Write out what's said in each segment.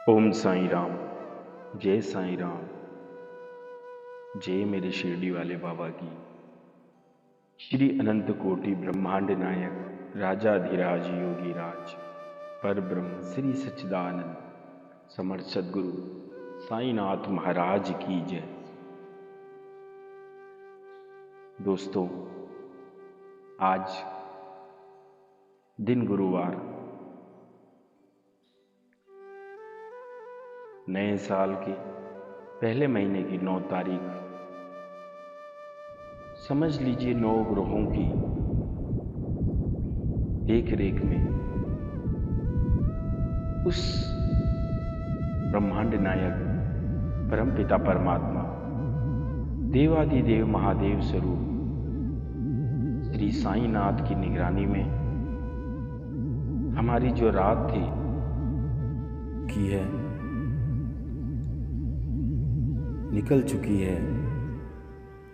ओम साईं राम। जय साईं राम। जय मेरे शिरडी वाले बाबा की। श्री अनंत कोटि ब्रह्मांड नायक राजाधिराज योगी राज पर ब्रह्म श्री सच्चिदानंद समर्थ सदगुरु साईनाथ महाराज की जय। दोस्तों, आज दिन गुरुवार, नए साल के पहले महीने की 9 तारीख, समझ लीजिए 9 ग्रहों की देख रेख में उस ब्रह्मांड नायक परमपिता परमात्मा देवादिदेव महादेव स्वरूप श्री साईनाथ की निगरानी में हमारी जो रात थी की है निकल चुकी है,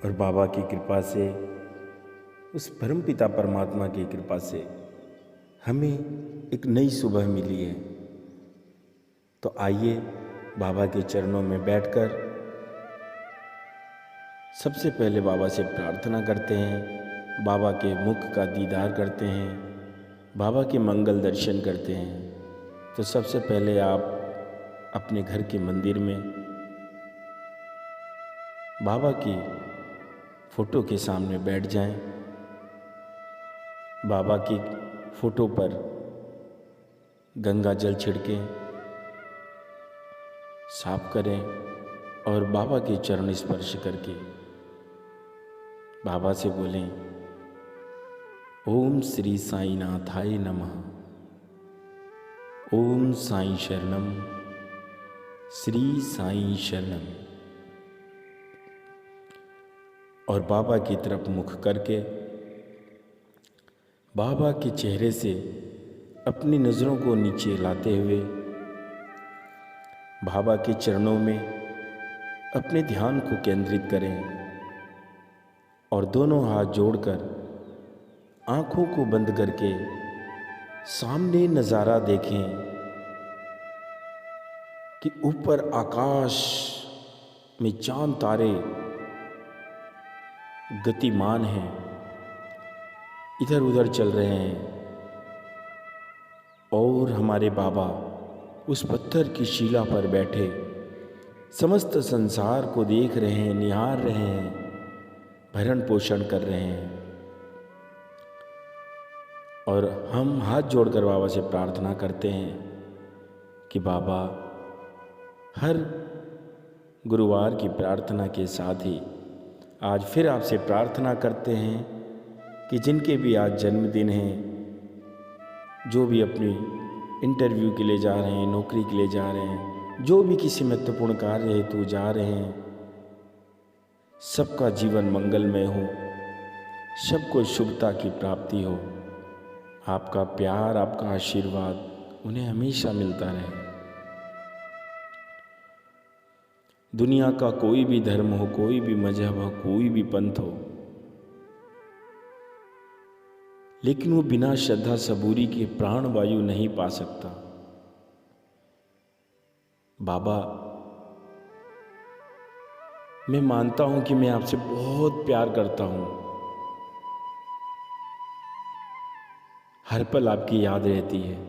और बाबा की कृपा से, उस परमपिता परमात्मा की कृपा से हमें एक नई सुबह मिली है। तो आइए बाबा के चरणों में बैठकर सबसे पहले बाबा से प्रार्थना करते हैं, बाबा के मुख का दीदार करते हैं, बाबा के मंगल दर्शन करते हैं। तो सबसे पहले आप अपने घर के मंदिर में बाबा की फोटो के सामने बैठ जाएं। बाबा की फोटो पर गंगा जल छिड़कें, साफ करें और बाबा के चरण स्पर्श करके बाबा से बोलें, ओम श्री साईनाथाय नमः। ओम साईं शरणम, श्री साईं शरणम। और बाबा की तरफ मुख करके बाबा के चेहरे से अपनी नज़रों को नीचे लाते हुए बाबा के चरणों में अपने ध्यान को केंद्रित करें और दोनों हाथ जोड़कर आँखों को बंद करके सामने नज़ारा देखें कि ऊपर आकाश में चांद तारे गतिमान हैं, इधर उधर चल रहे हैं, और हमारे बाबा उस पत्थर की शिला पर बैठे समस्त संसार को देख रहे हैं, निहार रहे हैं, भरण पोषण कर रहे हैं। और हम हाथ जोड़कर बाबा से प्रार्थना करते हैं कि बाबा, हर गुरुवार की प्रार्थना के साथ ही आज फिर आपसे प्रार्थना करते हैं कि जिनके भी आज जन्मदिन हैं, जो भी अपनी इंटरव्यू के लिए जा रहे हैं, नौकरी के लिए जा रहे हैं, जो भी किसी महत्वपूर्ण कार्य हेतु जा रहे हैं, सबका जीवन मंगलमय हो, सबको शुभता की प्राप्ति हो। आपका प्यार, आपका आशीर्वाद उन्हें हमेशा मिलता रहे। दुनिया का कोई भी धर्म हो, कोई भी मजहब हो, कोई भी पंथ हो, लेकिन वो बिना श्रद्धा सबूरी के प्राण वायु नहीं पा सकता। बाबा, मैं मानता हूं कि मैं आपसे बहुत प्यार करता हूं, हर पल आपकी याद रहती है,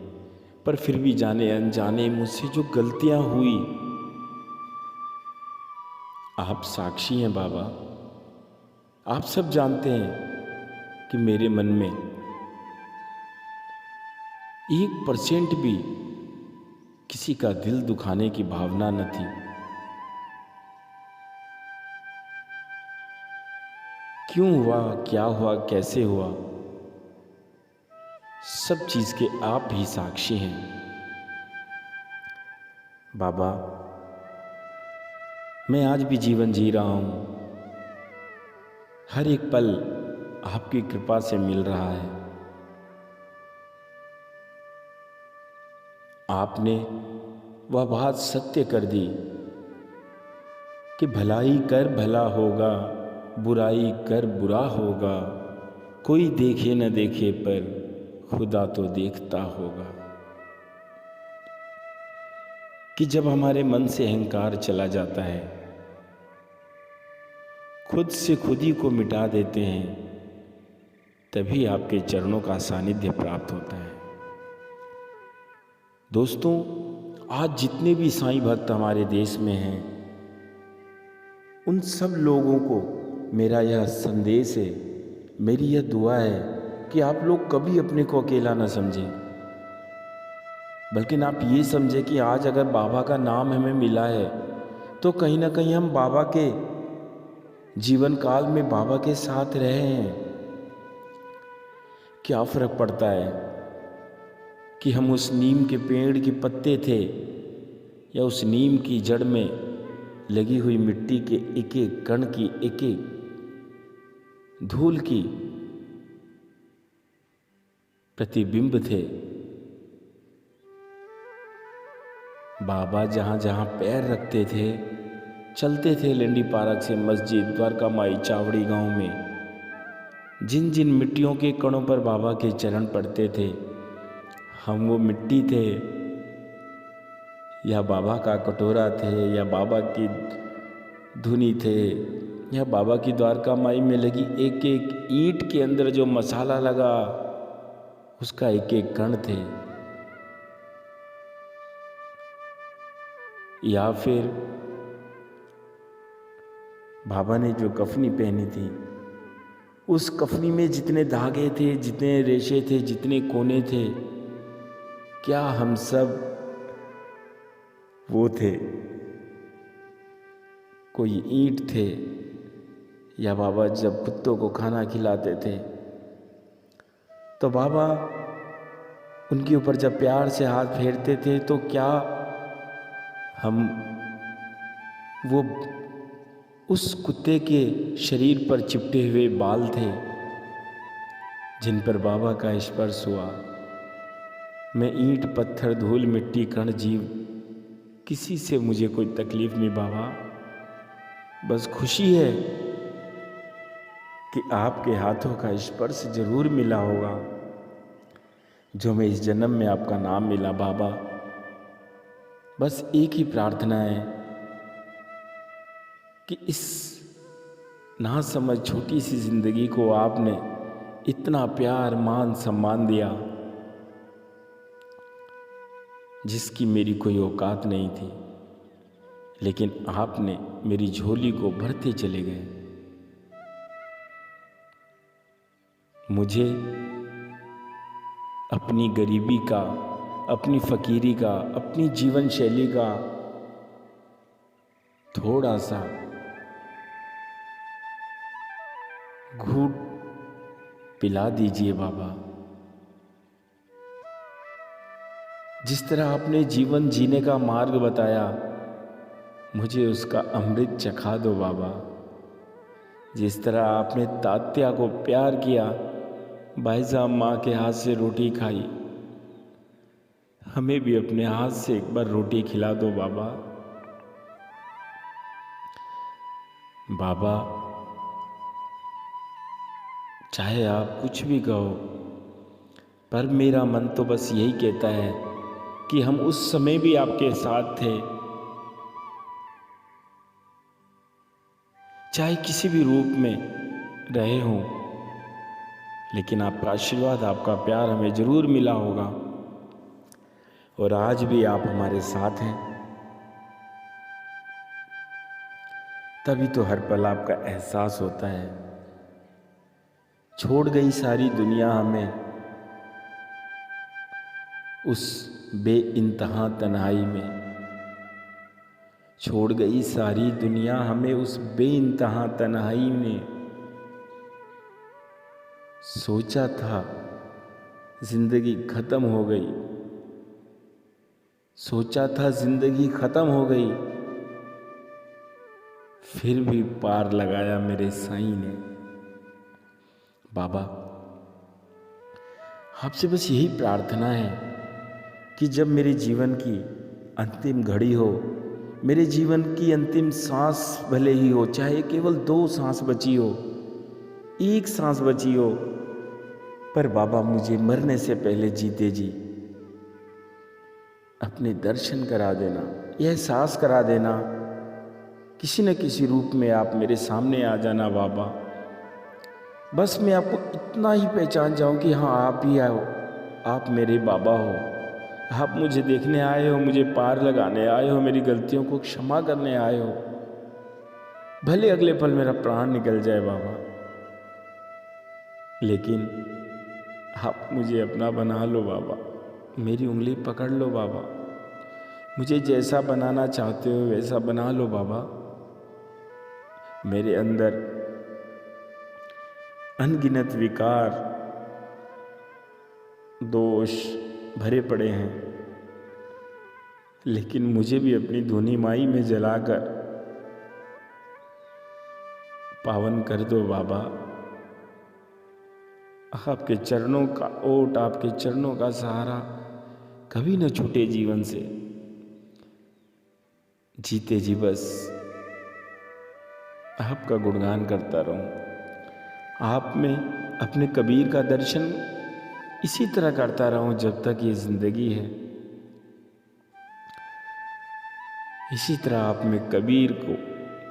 पर फिर भी जाने अनजाने मुझसे जो गलतियां हुई, आप साक्षी हैं बाबा। आप सब जानते हैं कि मेरे मन में 1% भी किसी का दिल दुखाने की भावना न थी। क्यों हुआ, क्या हुआ, कैसे हुआ, सब चीज के आप ही साक्षी हैं बाबा। मैं आज भी जीवन जी रहा हूं, हर एक पल आपकी कृपा से मिल रहा है। आपने वह बात सत्य कर दी कि भलाई कर भला होगा, बुराई कर बुरा होगा, कोई देखे न देखे पर खुदा तो देखता होगा। कि जब हमारे मन से अहंकार चला जाता है, खुद से खुद ही को मिटा देते हैं, तभी आपके चरणों का सानिध्य प्राप्त होता है। दोस्तों, आज जितने भी साईं भक्त हमारे देश में हैं, उन सब लोगों को मेरा यह संदेश है, मेरी यह दुआ है कि आप लोग कभी अपने को अकेला न समझें, बल्कि आप ये समझें कि आज अगर बाबा का नाम हमें मिला है तो कहीं ना कहीं हम बाबा के जीवन काल में बाबा के साथ रहे हैं। क्या फर्क पड़ता है कि हम उस नीम के पेड़ के पत्ते थे या उस नीम की जड़ में लगी हुई मिट्टी के एक एक कण की, एक एक धूल की प्रतिबिंब थे। बाबा जहाँ जहाँ पैर रखते थे, चलते थे लेंडी पार्क से मस्जिद, द्वारका माई, चावड़ी गांव में, जिन जिन मिट्टियों के कणों पर बाबा के चरण पड़ते थे, हम वो मिट्टी थे या बाबा का कटोरा थे या बाबा की धुनी थे या बाबा की द्वारका माई में लगी एक एक ईंट के अंदर जो मसाला लगा उसका एक एक कण थे, या फिर बाबा ने जो कफनी पहनी थी उस कफनी में जितने धागे थे, जितने रेशे थे, जितने कोने थे, क्या हम सब वो थे? कोई ईंट थे? या बाबा जब कुत्तों को खाना खिलाते थे तो बाबा उनके ऊपर जब प्यार से हाथ फेरते थे तो क्या हम वो उस कुत्ते के शरीर पर चिपटे हुए बाल थे जिन पर बाबा का स्पर्श हुआ? मैं ईंट, पत्थर, धूल, मिट्टी, कण, जीव, किसी से मुझे कोई तकलीफ नहीं बाबा, बस खुशी है कि आपके हाथों का स्पर्श जरूर मिला होगा जो मैं इस जन्म में आपका नाम मिला बाबा। बस एक ही प्रार्थना है कि इस नासमझ छोटी सी जिंदगी को आपने इतना प्यार, मान, सम्मान दिया जिसकी मेरी कोई औकात नहीं थी, लेकिन आपने मेरी झोली को भरते चले गए। मुझे अपनी गरीबी का, अपनी फकीरी का, अपनी जीवन शैली का थोड़ा सा घूंट पिला दीजिए बाबा। जिस तरह आपने जीवन जीने का मार्ग बताया, मुझे उसका अमृत चखा दो बाबा। जिस तरह आपने तात्या को प्यार किया, भाई साहब माँ के हाथ से रोटी खाई, हमें भी अपने हाथ से एक बार रोटी खिला दो बाबा। बाबा, चाहे आप कुछ भी कहो, पर मेरा मन तो बस यही कहता है कि हम उस समय भी आपके साथ थे, चाहे किसी भी रूप में रहे हों, लेकिन आपका आशीर्वाद, आपका प्यार हमें जरूर मिला होगा और आज भी आप हमारे साथ हैं। तभी तो हर पल आपका एहसास होता है। छोड़ गई सारी दुनिया हमें उस बेइंतहा तन्हाई में, छोड़ गई सारी दुनिया हमें उस बेइंतहा तन्हाई में। सोचा था जिंदगी खत्म हो गई, सोचा था जिंदगी खत्म हो गई, फिर भी पार लगाया मेरे साईं ने। बाबा, आपसे बस यही प्रार्थना है कि जब मेरे जीवन की अंतिम घड़ी हो, मेरे जीवन की अंतिम सांस भले ही हो, चाहे केवल 2 सांस बची हो, 1 सांस बची हो, पर बाबा मुझे मरने से पहले जीते जी अपने दर्शन करा देना, यह एहसास करा देना, किसी न किसी रूप में आप मेरे सामने आ जाना बाबा। बस मैं आपको इतना ही पहचान जाऊं कि हाँ आप ही आओ, आप मेरे बाबा हो, आप मुझे देखने आए हो, मुझे पार लगाने आए हो, मेरी गलतियों को क्षमा करने आए हो। भले अगले पल मेरा प्राण निकल जाए बाबा, लेकिन आप मुझे अपना बना लो बाबा, मेरी उंगली पकड़ लो बाबा, मुझे जैसा बनाना चाहते हो वैसा बना लो बाबा। मेरे अंदर अनगिनत विकार, दोष भरे पड़े हैं, लेकिन मुझे भी अपनी धूनी माई में जलाकर पावन कर दो बाबा। आपके चरणों का ओट, आपके चरणों का सहारा कभी न छूटे जीवन से। जीते जी बस आपका गुणगान करता रहूं, आप में अपने कबीर का दर्शन इसी तरह करता रहूं जब तक ये जिंदगी है। इसी तरह आप में कबीर को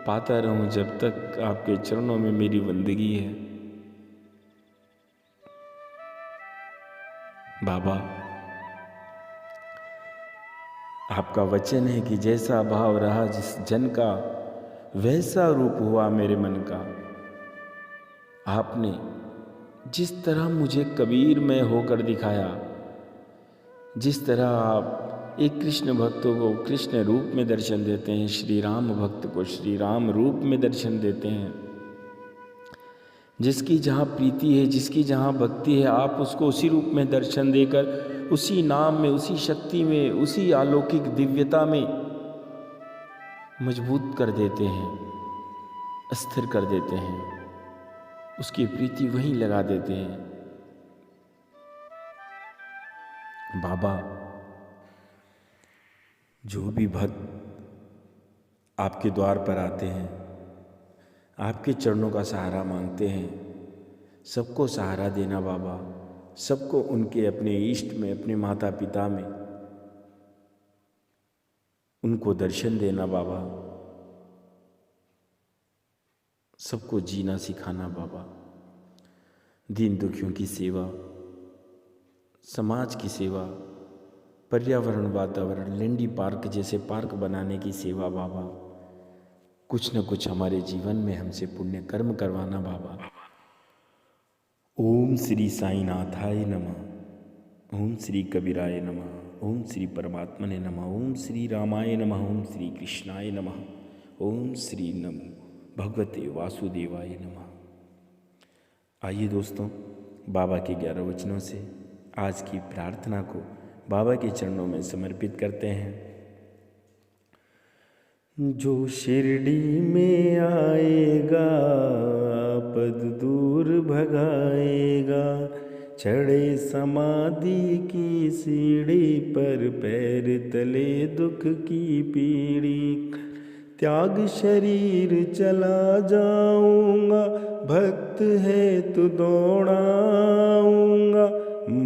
पाता रहूं जब तक आपके चरणों में मेरी बंदगी है। बाबा, आपका वचन है कि जैसा भाव रहा जिस जन का, वैसा रूप हुआ मेरे मन का। आपने जिस तरह मुझे कबीर में होकर दिखाया, जिस तरह आप एक कृष्ण भक्तों को कृष्ण रूप में दर्शन देते हैं, श्री राम भक्त को श्री राम रूप में दर्शन देते हैं, जिसकी जहाँ प्रीति है, जिसकी जहाँ भक्ति है, आप उसको उसी रूप में दर्शन देकर उसी नाम में, उसी शक्ति में, उसी अलौकिक दिव्यता में मजबूत कर देते हैं, अस्थिर कर देते हैं, उसकी प्रीति वहीं लगा देते हैं। बाबा, जो भी भक्त आपके द्वार पर आते हैं, आपके चरणों का सहारा मांगते हैं, सबको सहारा देना बाबा, सबको उनके अपने इष्ट में, अपने माता पिता में उनको दर्शन देना बाबा, सबको जीना सिखाना बाबा। दीन दुखियों की सेवा, समाज की सेवा, पर्यावरण वातावरण, लेंडी पार्क जैसे पार्क बनाने की सेवा बाबा, कुछ न कुछ हमारे जीवन में हमसे पुण्य कर्म करवाना बाबा। ओम श्री साईनाथाय नमः, ओम श्री कबीराय नमः, ओम श्री परमात्मने नमः, ओम श्री रामाय नमः, ओम श्री कृष्णाय नमः, ओम श्री नमो भगवते वासुदेवाय नमः। आइए दोस्तों, बाबा के 11 वचनों से आज की प्रार्थना को बाबा के चरणों में समर्पित करते हैं। जो शिरडी में आएगा पद दूर भगाएगा, चढ़े समाधि की सीढ़ी पर पैर तले दुख की पीढ़ी, त्याग शरीर चला जाऊंगा, भक्त है तो दौड़ाऊंगा,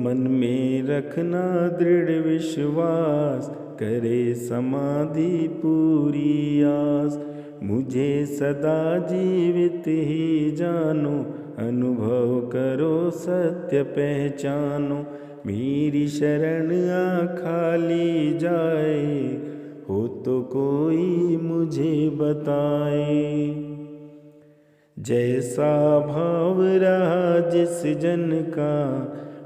मन में रखना दृढ़ विश्वास, करे समाधि पूरी आस, मुझे सदा जीवित ही जानो, अनुभव करो सत्य पहचानो, मेरी शरण आ खाली जाए, हो तो कोई मुझे बताए। जैसा भाव रहा जिस जन का,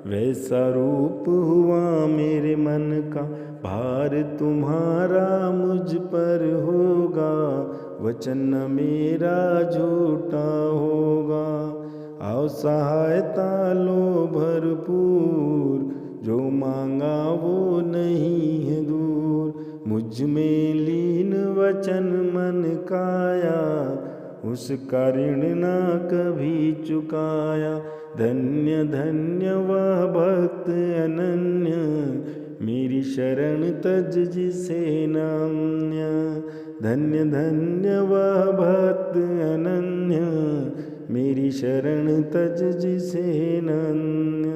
वैसा रूप हुआ मेरे मन का, भार तुम्हारा मुझ पर होगा, वचन मेरा झूठा होगा, आओ सहायता लो भरपूर, जो मांगा वो नहीं है दूर, मुझ में लीन वचन मन काया, उसका ऋण ना कभी चुकाया, धन्य धन्य वह भक्त अनन्य, मेरी शरण तज जिसे नान्य, धन्य धन्य वह भक्त अनन्य, मेरी शरण तज जिसे नान्य।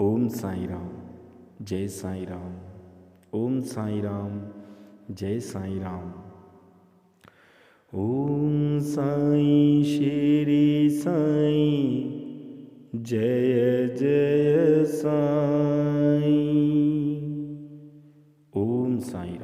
ओम साई राम, जय साई राम, ओम साई राम, जय साईं राम। ओम साईं श्री साईं जय जय साईं। ओम साईं।